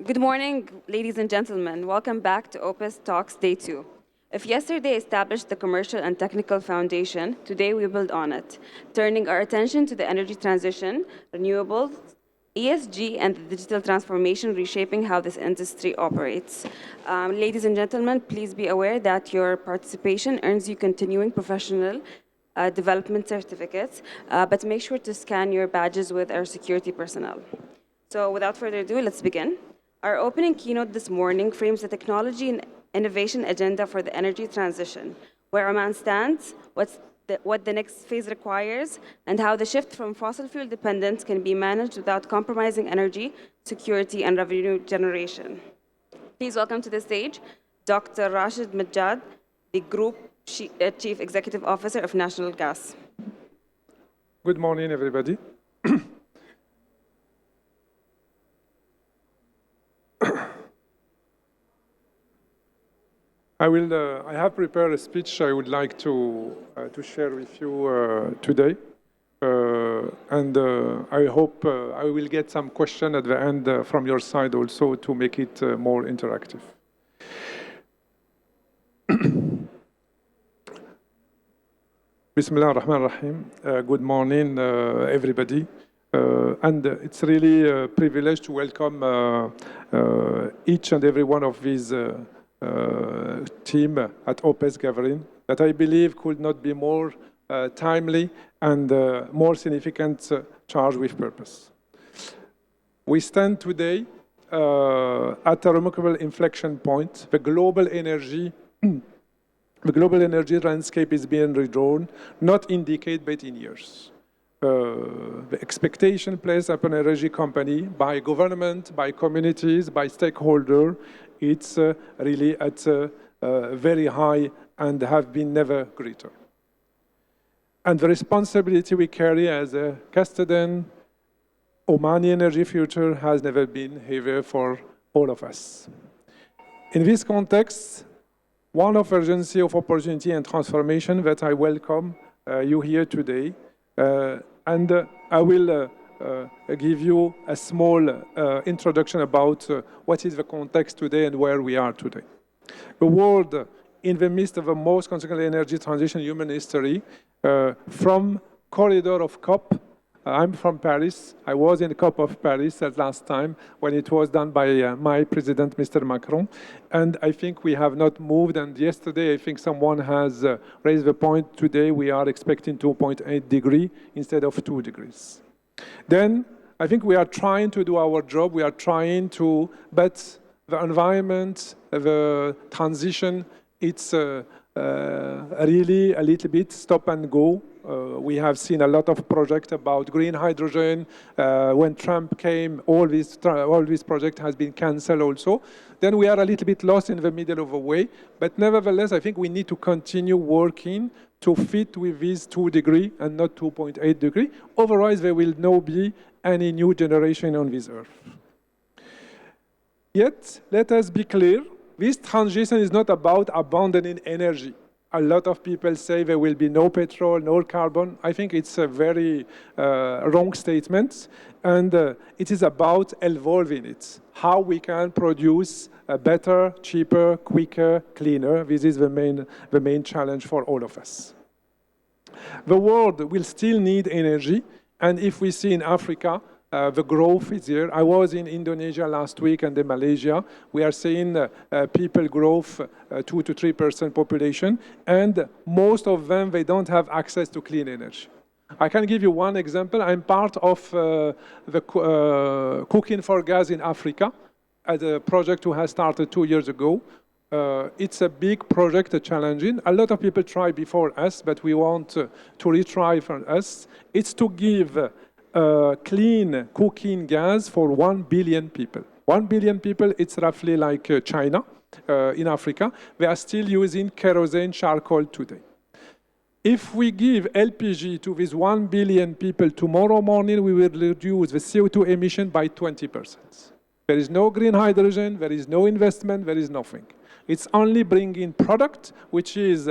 Good morning, ladies and gentlemen. Welcome back to OPES Talks Day 2. If yesterday established the commercial and technical foundation, today we build on it, turning our attention to the energy transition, renewables, ESG, and the digital transformation reshaping how this industry operates. Ladies and gentlemen, please be aware that your participation earns you continuing professional development certificates, but make sure to scan your badges with our security personnel. So without further ado, let's begin. Our opening keynote this morning frames the technology and innovation agenda for the energy transition, where Oman stands, what the next phase requires, and how the shift from fossil fuel dependence can be managed without compromising energy, security, and revenue generation. Please welcome to the stage Dr. Rashid Majad, the Group Chief Executive Officer of National Gas. Good morning, everybody. I have prepared a speech I would like to share with you today. And I hope I will get some question at the end from your side also to make it more interactive. Bismillah ar-Rahman ar-Rahim. Good morning, everybody. And it's really a privilege to welcome each and every one of these team at OPES gathering that I believe could not be more timely and more significant charged with purpose. We stand today at a remarkable inflection point. The global energy landscape is being redrawn, not in decades, but in years. The expectation placed upon energy company by government, by communities, by stakeholders, it's really at a very high and have been never greater. And the responsibility we carry as a custodian, Omani energy future has never been heavier for all of us. In this context, one of urgency, of opportunity and transformation that I welcome you here today. And I will give you a small introduction about what is the context today and where we are today. The world, in the midst of the most consequential energy transition in human history, from corridor of COP. I'm from Paris. I was in the COP of Paris last time when it was done by my president, Mr. Macron. And I think we have not moved. And yesterday, I think someone has raised the point. Today, we are expecting 2.8 degrees instead of 2 degrees. Then, I think we are trying to do our job. We are trying to, but the environment, the transition, it's really a little bit stop and go. We have seen a lot of projects about green hydrogen. When Trump came, all these projects has been cancelled also. Then we are a little bit lost in the middle of the way. But nevertheless, I think we need to continue working to fit with these 2 degrees and not 2.8 degrees. Otherwise, there will not be any new generation on this earth. Yet, let us be clear, this transition is not about abandoning energy. A lot of people say there will be no petrol, no carbon. I think it's a very wrong statement. And it is about evolving it. How we can produce a better, cheaper, quicker, cleaner. This is the main challenge for all of us. The world will still need energy. And if we see in Africa, the growth is here. I was in Indonesia last week and in Malaysia. We are seeing people growth 2 to 3% population. And most of them, they don't have access to clean energy. I can give you one example. I'm part of the Cooking for Gas in Africa, a project who has started 2 years ago. It's a big project, challenging. A lot of people tried before us, but we want to retry for us. It's to give clean cooking gas for 1 billion people. 1 billion people, it's roughly like China in Africa. They are still using kerosene charcoal today. If we give LPG to these 1 billion people tomorrow morning, we will reduce the CO2 emission by 20%. There is no green hydrogen, there is no investment, there is nothing. It's only bringing product, which is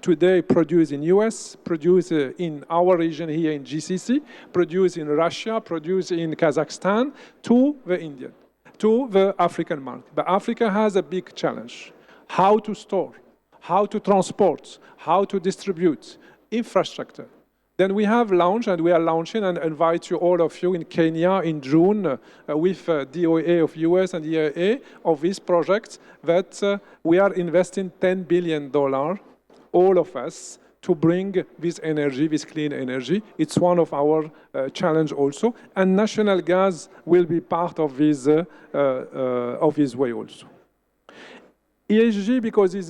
today produced in US, produced in our region here in GCC, produced in Russia, produced in Kazakhstan, to the Indian, to the African market. But Africa has a big challenge: how to store, how to transport, how to distribute, infrastructure. Then we have launched, and we are launching, and invite you, all of you, in Kenya in June with DOA of US and EIA of this project that we are investing $10 billion, all of us, to bring this energy, this clean energy. It's one of our challenge also, and national gas will be part of this way also. ESG, because is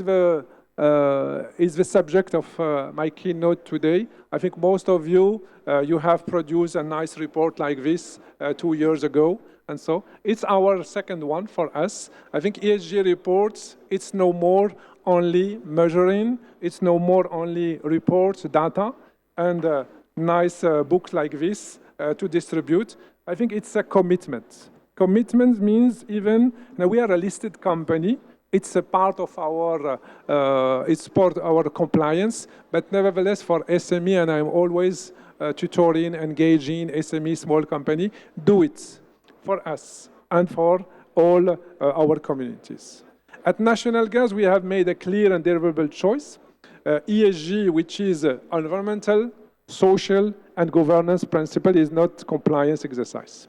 the subject of my keynote today. I think most of you, you have produced a nice report like this 2 years ago. And so it's our second one for us. I think ESG reports, it's no more only measuring, it's no more only reports, data, and nice books like this to distribute. I think it's a commitment. Commitment means even, now we are a listed company, it's a part of our, our compliance, but nevertheless for SME, and I'm always tutoring, engaging SME, small company, do it for us and for all our communities. At National Gas, we have made a clear and deliverable choice. ESG, which is environmental, social, and governance principle, is not compliance exercise.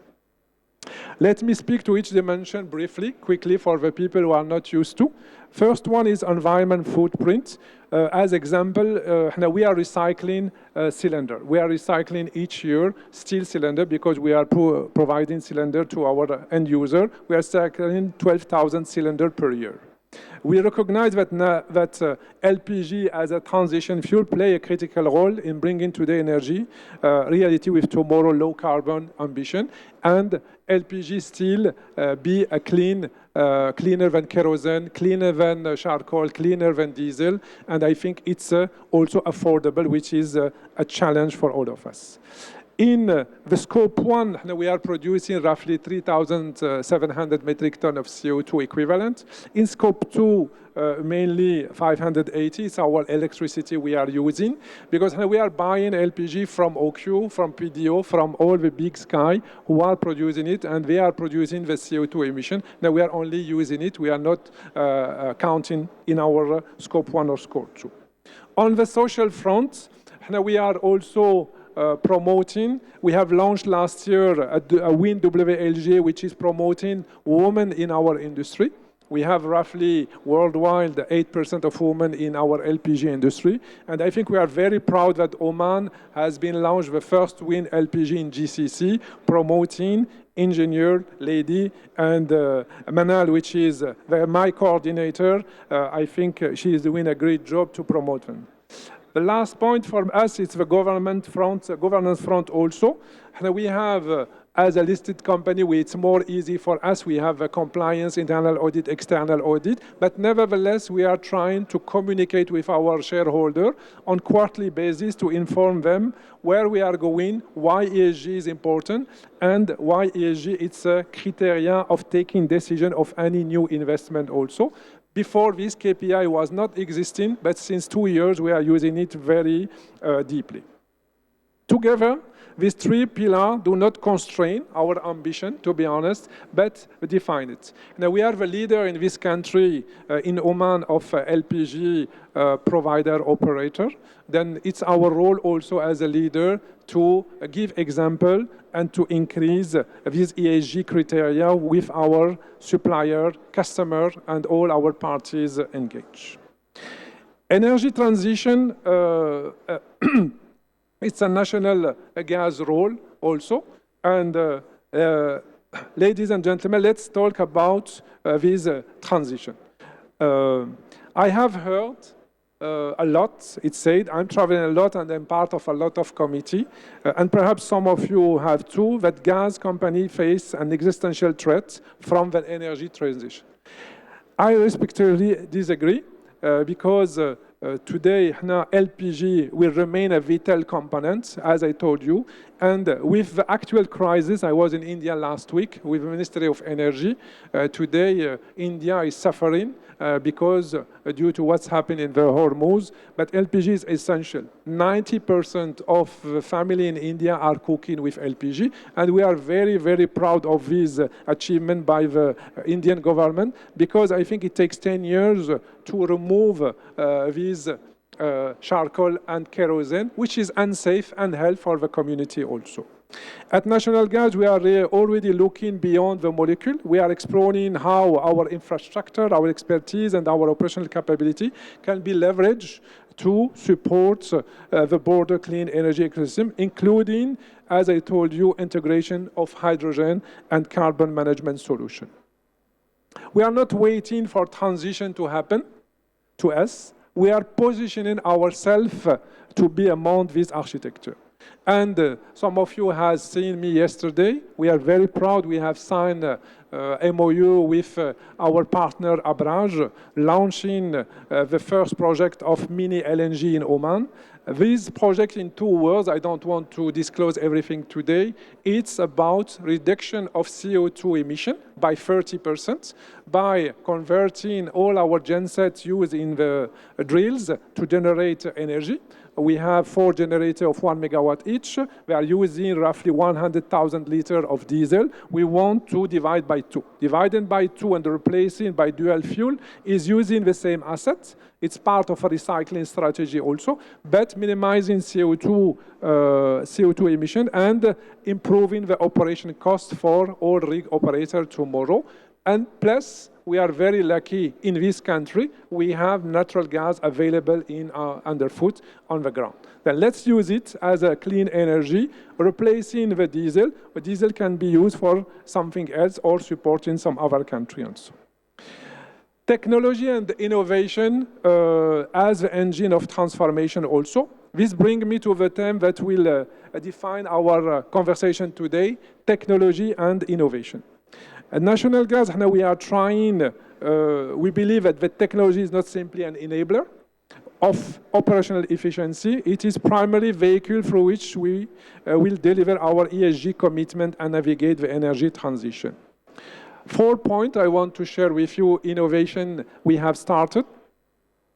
Let me speak to each dimension briefly, quickly, for the people who are not used to. First one is environment footprint. As example, now we are recycling cylinder. We are recycling each year steel cylinder because we are providing cylinder to our end user. We are recycling 12,000 cylinder per year. We recognize that LPG as a transition fuel play a critical role in bringing today energy reality with tomorrow low carbon ambition, and LPG still be a cleaner than kerosene, cleaner than charcoal, cleaner than diesel, and I think it's also affordable, which is a challenge for all of us. In the scope 1, we are producing roughly 3,700 metric tons of CO2 equivalent. In scope 2, mainly 580 is our electricity we are using, because we are buying LPG from OQ, from PDO, from all the big sky who are producing it, and they are producing the CO2 emission. Now we are only using it. We are not counting in our scope 1 or scope 2. On the social front, we are also promoting. We have launched last year a WinWLG, which is promoting women in our industry. We have roughly worldwide 8% of women in our LPG industry. And I think we are very proud that Oman has been launched the first Win LPG in GCC, promoting engineer lady, and Manal, which is my coordinator. I think she is doing a great job to promote them. The last point for us is the governance front also. And we have, as a listed company, it's more easy for us. We have a compliance, internal audit, external audit. But nevertheless, we are trying to communicate with our shareholder on quarterly basis to inform them where we are going, why ESG is important, and why ESG it's a criteria of taking decision of any new investment also. Before this KPI was not existing, but since 2 years we are using it very deeply. Together, these 3 pillars do not constrain our ambition, to be honest, but define it. Now, we are the leader in this country, in Oman, of LPG provider operator. Then it's our role also as a leader to give example and to increase these ESG criteria with our supplier, customer, and all our parties engaged. Energy transition, it's a national gas role also. And ladies and gentlemen, let's talk about this transition. I have heard a lot, it's said, I'm traveling a lot and I'm part of a lot of committee, and perhaps some of you have too, that gas companies face an existential threat from the energy transition. I respectfully disagree because today, now LPG will remain a vital component, as I told you. And with the actual crisis, I was in India last week with the Ministry of Energy. Today, India is suffering because due to what's happened in the Hormuz, but LPG is essential. 90% of the family in India are cooking with LPG, and we are very, very proud of this achievement by the Indian government, because I think it takes 10 years to remove these charcoal and kerosene, which is unsafe and health for the community also. At National Gas, we are already looking beyond the molecule. We are exploring how our infrastructure, our expertise, and our operational capability can be leveraged to support the broader clean energy ecosystem, including, as I told you, integration of hydrogen and carbon management solution. We are not waiting for transition to happen to us. We are positioning ourselves to be among this architecture. And some of you have seen me yesterday. We are very proud. We have signed MOU with our partner Abraj, launching the first project of mini LNG in Oman. This project, in 2 words, I don't want to disclose everything today. It's about reduction of CO2 emission by 30% by converting all our gensets used in the drills to generate energy. We have 4 generators of 1 megawatt each. We are using roughly 100,000 liters of diesel. We want to divide by 2. Dividing by 2 and replacing by dual fuel is using the same assets. It's part of a recycling strategy also, but minimizing CO2 emission and improving the operation cost for all rig operators tomorrow. And plus, we are very lucky in this country. We have natural gas available underfoot on the ground. Then let's use it as a clean energy, replacing the diesel. The diesel can be used for something else or supporting some other country also. Technology and innovation as the engine of transformation also. This brings me to the theme that will define our conversation today, technology and innovation. At National Gas, now we are trying, we believe that the technology is not simply an enabler of operational efficiency. It is primarily vehicle through which we will deliver our ESG commitment and navigate the energy transition. 4 points I want to share with you, innovation we have started.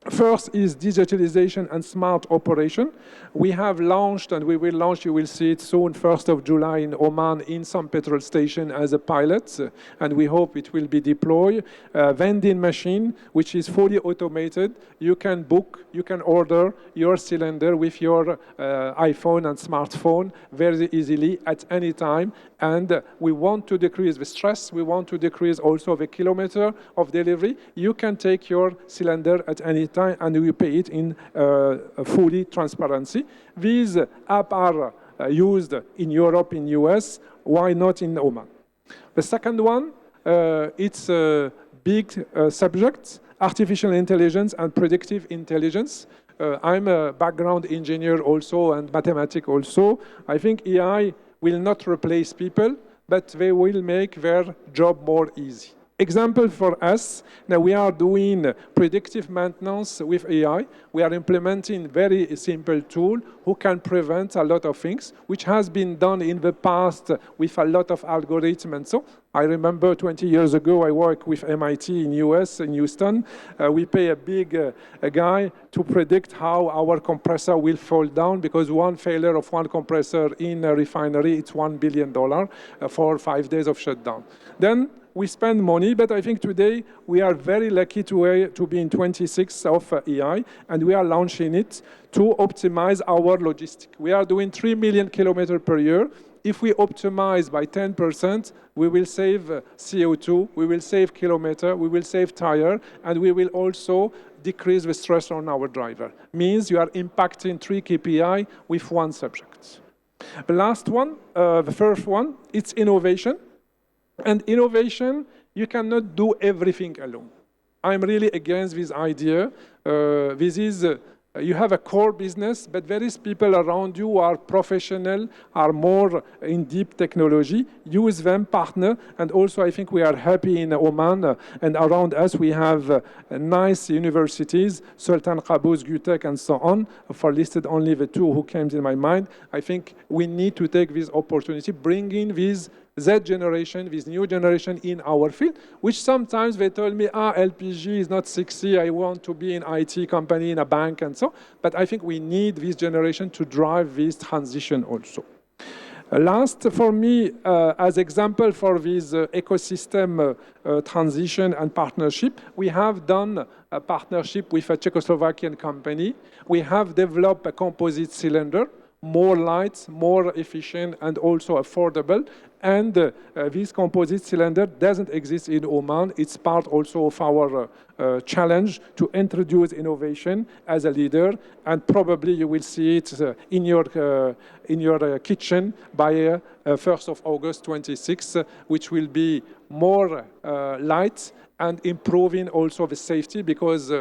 First is digitalization and smart operation. We have launched, and we will launch, you will see it soon, 1st of July in Oman, in some petrol station as a pilot, and we hope it will be deployed. Vending machine, which is fully automated. You can book, you can order your cylinder with your iPhone and smartphone very easily at any time. And we want to decrease the stress. We want to decrease also the kilometer of delivery. You can take your cylinder at any time and we pay it in fully transparency. These apps are used in Europe, in US. Why not in Oman? The second one, it's a big subject, artificial intelligence and predictive intelligence. I'm a background engineer also and mathematics also. I think AI will not replace people, but they will make their job more easy. Example for us, now we are doing predictive maintenance with AI. We are implementing very simple tool who can prevent a lot of things, which has been done in the past with a lot of algorithm and so. I remember 20 years ago, I worked with MIT in US, in Houston. We pay a big guy to predict how our compressor will fall down, because one failure of one compressor in a refinery, it's $1 billion for 5 days of shutdown. Then we spend money, but I think today we are very lucky to be in 26 of AI, and we are launching it to optimize our logistics. We are doing 3 million kilometers per year. If we optimize by 10%, we will save CO2, we will save kilometer, we will save tire, and we will also decrease the stress on our driver. Means you are impacting 3 KPI with one subject. The last one, the first one, it's innovation. And innovation, you cannot do everything alone. I'm really against this idea. This is you have a core business, but there is people around you who are professional, are more in deep technology. Use them, partner, and also I think we are happy in Oman, and around us we have nice universities, Sultan Qaboos, GUTEC, and so on. For listed only the two who came in my mind. I think we need to take this opportunity, bring in these Z generation, this new generation in our field, which sometimes they told me, LPG is not sexy, I want to be in IT company, in a bank, and so. But I think we need this generation to drive this transition also. Last, for me, as example for this ecosystem transition and partnership, we have done a partnership with a Czechoslovakian company. We have developed a composite cylinder, more light, more efficient, and also affordable. And this composite cylinder doesn't exist in Oman. It's part also of our challenge to introduce innovation as a leader. And probably you will see it in your kitchen by 1st of August 26, which will be more light and improving also the safety, because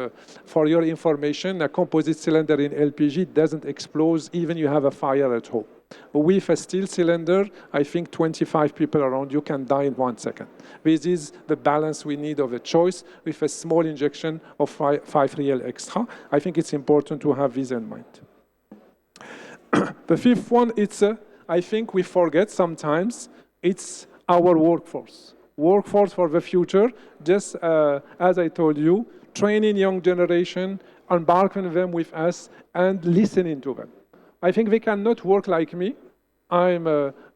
for your information, a composite cylinder in LPG doesn't explode even you have a fire at home. With a steel cylinder, I think 25 people around you can die in 1 second. This is the balance we need of a choice with a small injection of 5 real extra. I think it's important to have this in mind. The fifth one, it's, I think we forget sometimes, it's our workforce. Workforce for the future, just as I told you, training young generation, embarking them with us, and listening to them. I think they cannot work like me. I'm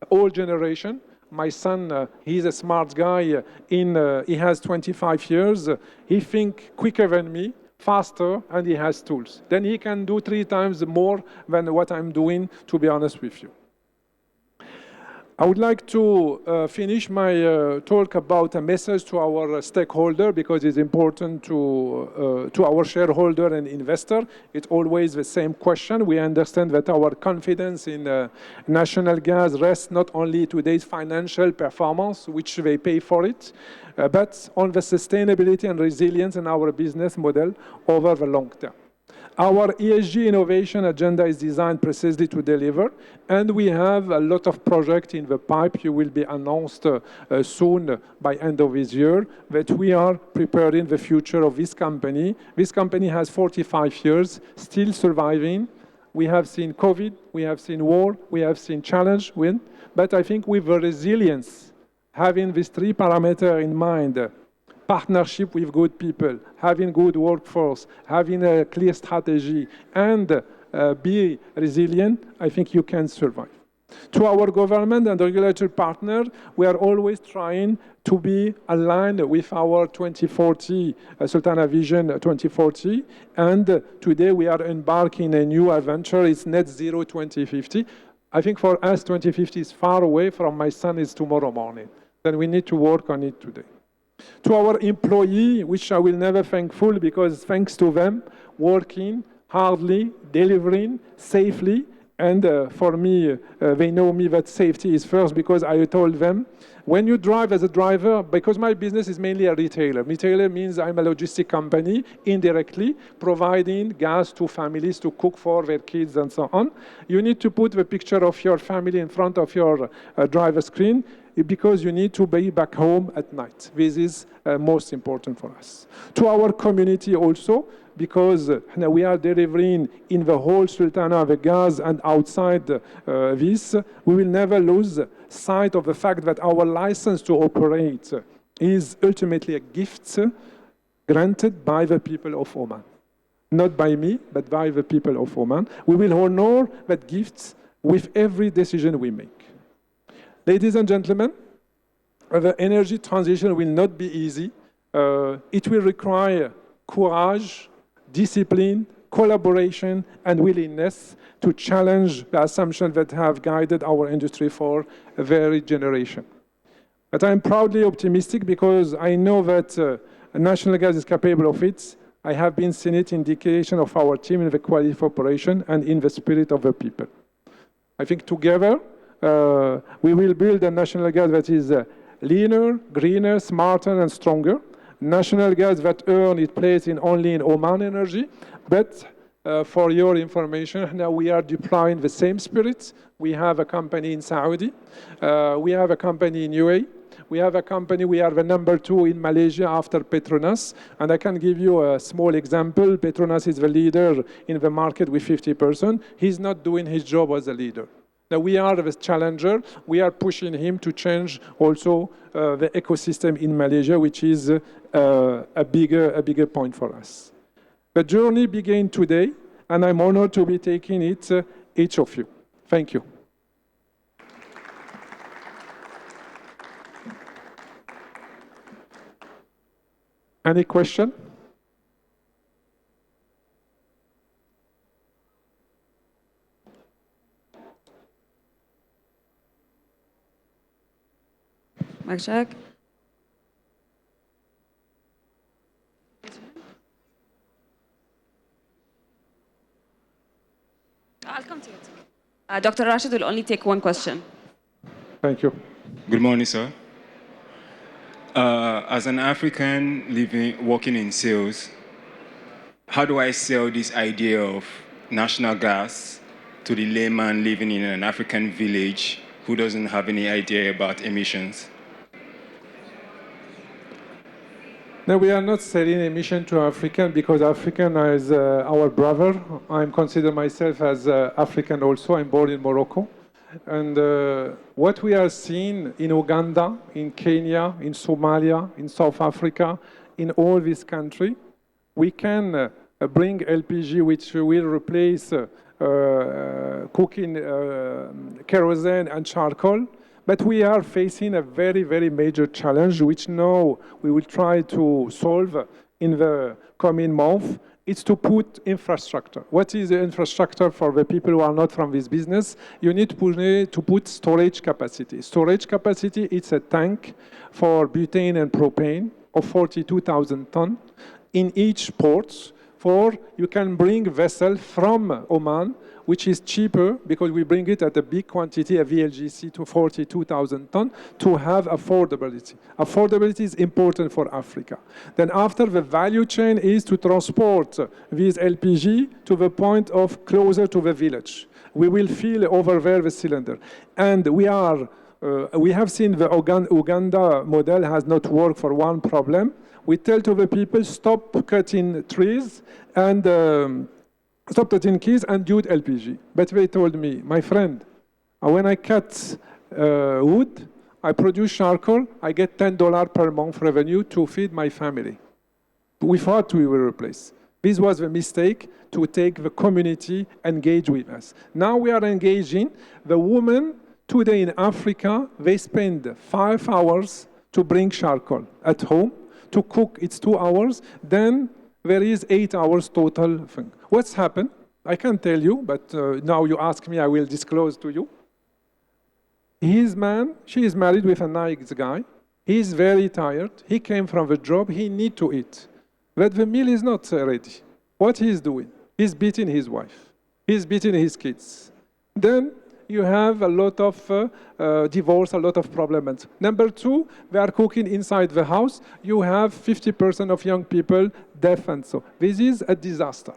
old generation. My son, he's a smart guy. He has 25 years. He thinks quicker than me, faster, and he has tools. Then he can do 3 times more than what I'm doing, to be honest with you. I would like to finish my talk about a message to our stakeholder, because it's important to our shareholder and investor. It's always the same question. We understand that our confidence in national gas rests not only today's financial performance, which they pay for it, but on the sustainability and resilience in our business model over the long term. Our ESG innovation agenda is designed precisely to deliver, and we have a lot of projects in the pipe. You will be announced soon by end of this year that we are preparing the future of this company. This company has 45 years, still surviving. We have seen COVID, we have seen war, we have seen challenge, but I think with the resilience, having these 3 parameters in mind, partnership with good people, having good workforce, having a clear strategy, and be resilient, I think you can survive. To our government and regulatory partner, we are always trying to be aligned with our 2040, Sultana Vision 2040, and today we are embarking a new adventure. It's Net Zero 2050. I think for us, 2050 is far away. From my son, it's tomorrow morning. Then we need to work on it today. To our employee, which I will never thankful, because thanks to them, working hardly, delivering safely, and for me, they know me that safety is first, because I told them, when you drive as a driver, because my business is mainly a retailer. Retailer means I'm a logistic company, indirectly, providing gas to families to cook for their kids and so on. You need to put the picture of your family in front of your driver screen, because you need to be back home at night. This is most important for us. To our community also, because we are delivering in the whole Sultana the gas and outside this, we will never lose sight of the fact that our license to operate is ultimately a gift granted by the people of Oman. Not by me, but by the people of Oman. We will honor that gift with every decision we make. Ladies and gentlemen, the energy transition will not be easy. It will require courage, discipline, collaboration, and willingness to challenge the assumptions that have guided our industry for a very generation. But I'm proudly optimistic, because I know that national gas is capable of it. I have been seeing it in dedication of our team in the quality of operation and in the spirit of the people. I think together, we will build a national gas that is leaner, greener, smarter, and stronger. National gas that earns its place only in Oman Energy, but For your information, now we are deploying the same spirit. We have a company in Saudi. We have a company in UAE. We have a company, we are the number 2 in Malaysia after Petronas. And I can give you a small example. Petronas is the leader in the market with 50%. He's not doing his job as a leader. Now we are the challenger. We are pushing him to change also the ecosystem in Malaysia, which is a bigger point for us. The journey began today, and I'm honored to be taking it, each of you. Thank you. Any question? Mic check. I'll come to you. Dr. Rashid will only take one question. Thank you. Good morning, sir. As an African working in sales, how do I sell this idea of national gas to the layman living in an African village who doesn't have any idea about emissions? No, we are not selling emission to African because African is our brother. I consider myself as African also. I'm born in Morocco. And what we are seeing in Uganda, in Kenya, in Somalia, in South Africa, in all these countries, we can bring LPG, which will replace cooking kerosene and charcoal. But we are facing a very, very major challenge, which now we will try to solve in the coming month. It's to put infrastructure. What is the infrastructure for the people who are not from this business? You need to put storage capacity. Storage capacity, it's a tank for butane and propane of 42,000 tons in each port. For you can bring vessel from Oman, which is cheaper because we bring it at a big quantity, a VLGC to 42,000 tons, to have affordability. Affordability is important for Africa. Then after, the value chain is to transport this LPG to the point of closer to the village. We will fill over there the cylinder. And we have seen the Uganda model has not worked for one problem. We tell to the people, stop cutting trees and stop cutting keys and use LPG. But they told me, my friend, when I cut wood, I produce charcoal, I get $10 per month revenue to feed my family. We thought we will replace. This was the mistake, to take the community engage with us. Now we are engaging. The women today in Africa, they spend 5 hours to bring charcoal at home. To cook, it's 2 hours. Then there is 8 hours total thing. What's happened? I can't tell you, but now you ask me, I will disclose to you. His man, she is married with a nice guy. He's very tired. He came from the job. He need to eat. But the meal is not ready. What he's doing? He's beating his wife. He's beating his kids. Then you have a lot of divorce, a lot of problems. Number 2, they are cooking inside the house. You have 50% of young people deaf and so. This is a disaster.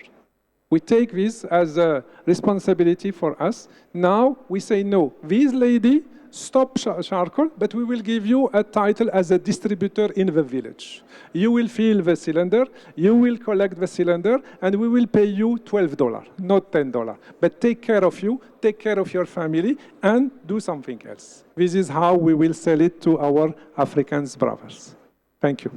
We take this as a responsibility for us. Now we say, no, this lady, stop charcoal, but we will give you a title as a distributor in the village. You will fill the cylinder, you will collect the cylinder, and we will pay you $12, not $10. But take care of you, take care of your family, and do something else. This is how we will sell it to our African brothers. Thank you.